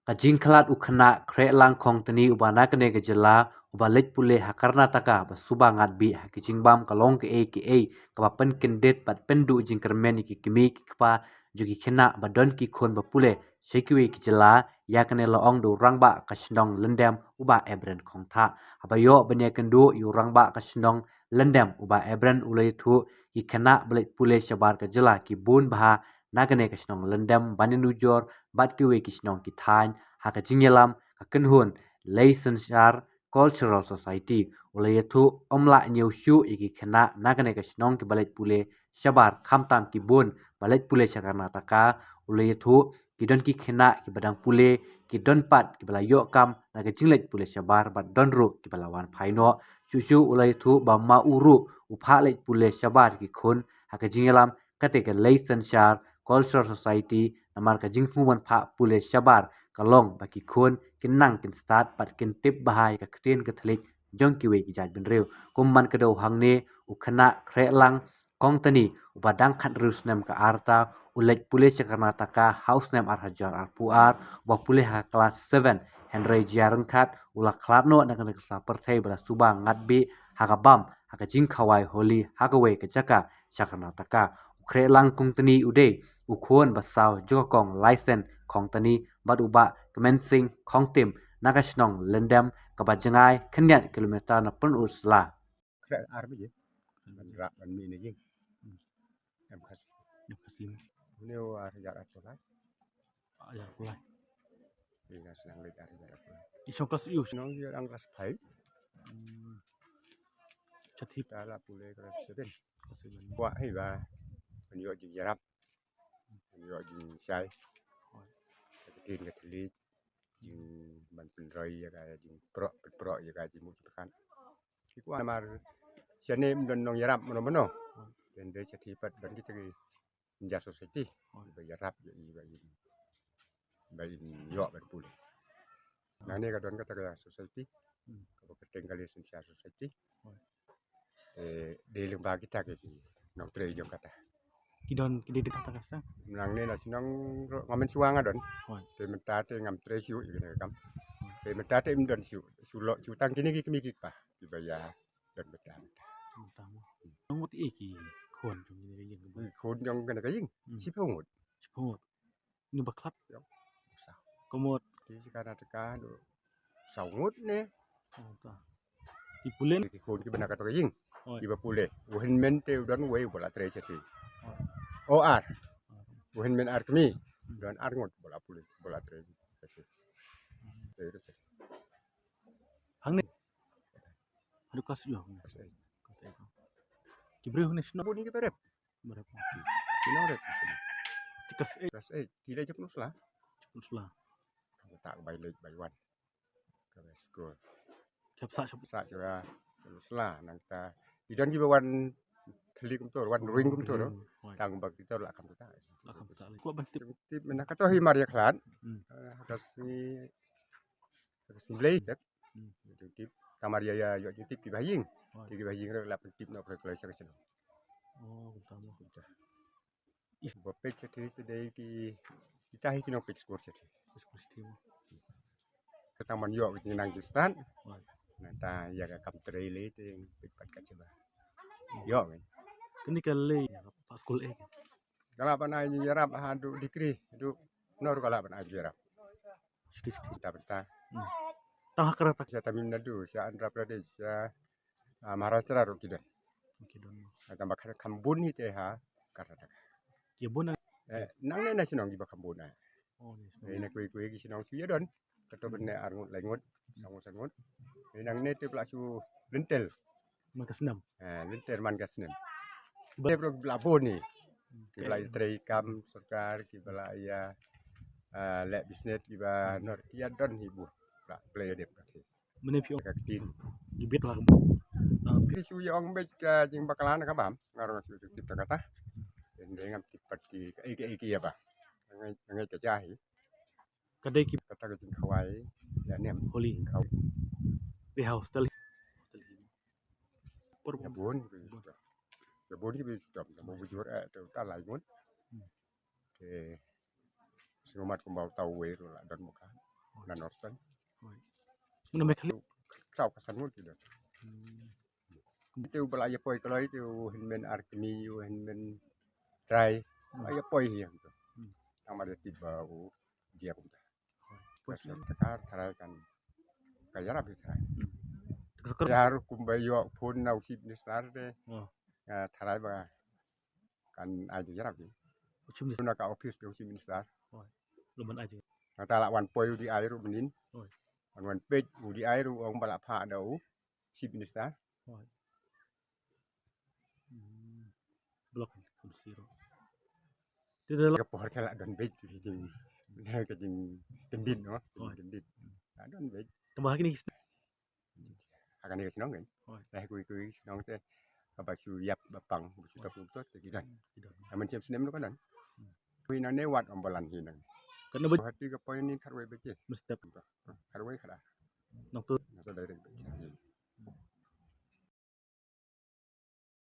Kajing kelat ukena kre lang kong tani ubana kene gejela ubalit pule ha Karnataka basuba ngat bi ha kijing bam kalong ke kaba pen kendet pat pendu jing kermen ki kimi ki kpa jugi kena badon ki khon bapule sekiwe ki jela ya kene loong do rangba kasnong lendem uba ebren kong tha abayo benya kendu yu rangba kasnong lendem uba ebren ulai thu ki kena balik pule shabar ka jela ki bun baha nagane kasnong lendem baninu jor bat kiwe kisnong ki thain haka jingelam kakenhun Leisensar Cultural Society ulai thu omla nyushu iki khena nagane kasnong ki balik pule shabar khamtam ki bun balik pule Karnataka ulai thu kidon ki khena ki badang pule ki don pat ki bala yo kam naga jinglet pule shabar bat donru ki balawan phaino shushu ulai thu bamma uru upha let pule shabar ki khun haka jingelam kate ke Leisensar Cultural Society namar ka jinghuman pha pule shabar kalong baki khun kinang kin start pat kin tip bahai ka ktin ka thlik jong ki we ki jat bin reu kumman ka do hangne ukhana khre lang kong tani ubadang khat rus nem ka arta ulek pule Karnataka house nem ar hajar ar puar wa pule ha class 7 henry jarang khat ula klatno na kan ka perthai bala subang ngatbi hakabam haka jing khawai holi hakawe ka chaka Karnataka khre lang kong tani ude ukhon basaw jokong license kong tani bad uba commencing kong tim nagashnong lendam kabajangai kenyat kilometer na pun usla Kre arbi je rak ban mi ni jing em kasim neu ar jarak pulai ya kulai ina senang le ar jarak pulai isong kelas ius nong dia ang kelas 5 chathip la pulai kelas 7 wa hai ba ban yo jing jarap ban yo jing sai tin ke tli jing ban pen roi ya ga jing pro ya ga jing mu kan ki kwa mar senem don nong jarap mono dan dia setipat dan kita Inja Society bayarap bayin yo ban pule nah ni kadon kata ka society ka peteng kali sensia society de lembaga kita ke nong tre jong kata kidon kidi kata kasang nang ne na sinang ngamen suanga don te menta te ngam tre siu ine kam te menta te don siu sulo tang kini ki kimi ki pa dibaya dan betan ngut iki khon jong ni jing khun jong kana ka jing sipong sepot ni baklat yo komot di Karnataka do saungut ne ipulen ki khun ki bana ka to jing ki ba pule wohin men te don we bola tre seti o ar wohin men ar kmi don ar ngot bola pule bola tre seti itu seti hangne adu kelas yo kibreu national buni ki berep berapa kilo rep kelas 8 kilo jep nusla usla tak bay lek bay wan ke school sa sa jura nusla nang ta idon ki wan klik kum tor wan ring kum tor tang bak kita la kam ta ko bantik tip menaka to hi maria klan hakas ni simlei tep tip kamaria ya yo tip ki baying ki baying la tip no pre sa sen utama is bopek cete today ki kita hi no page score cete ketaman yo ni nang justan nata ya ka kam trele te pikat ka coba yo kini kali pas school kala pana ni yarap hadu dikri du nor kala pana jarap kita beta tang hakrata sa Tamil Nadu sa Andhra Pradesh sa Maharashtra ro kidon tambah kambun ni te ha Karnataka ya bona nang ne na sinong gi bakambuna ne kue gi sinong suya don kato benne arngut lengut sangut nang ne te plasu lentel makasnam lentel man gasnem dia pro labon ni kibla tre kam sarkar kibla ya le bisnet kiba nor kia don hibu la play dep kati mene pio katin gibet lah pisu yang baik jing bakalan ka bam ngaro su tip kata ngam tipat ki iki ya ba ngai ka jahi kadai ki kata ka jing khawai ya nem holi khaw di house tali ya bon ki bi stop mo bujur to ta lai ngun ke singomat ko bau tau we ro la don muka dan Norton. Muna may kali. Kau kesan mut gitu. Itu belaya poi kalau itu henmen arkni henmen try belaya poi yang tu. Nama dia tiba dia pun. Pasal tekar tarai kan kaya rapi tarai. Ya harus kumbayo pun nau sip ni star deh. Tarai bah kan aja rapi. Tuna ka office pe usi minister. Luman aja. Tala wan poi di air menin. Wan page di air orang balap ha dau sip minister. Blok zero. Tidak Ke pohon tala don page di jing. Nah ke jing kendit no. Kendit. Don page. tambah lagi nih. Akan dia senang kan? Kui senang teh. Apa su yap bapang su tak pun tu tidak. Aman siap senem kan? Kui nane wat ambalan hinang. Karena hati ke poin ni karwai baca. mesti Karwai kada. nang tu Nasa dari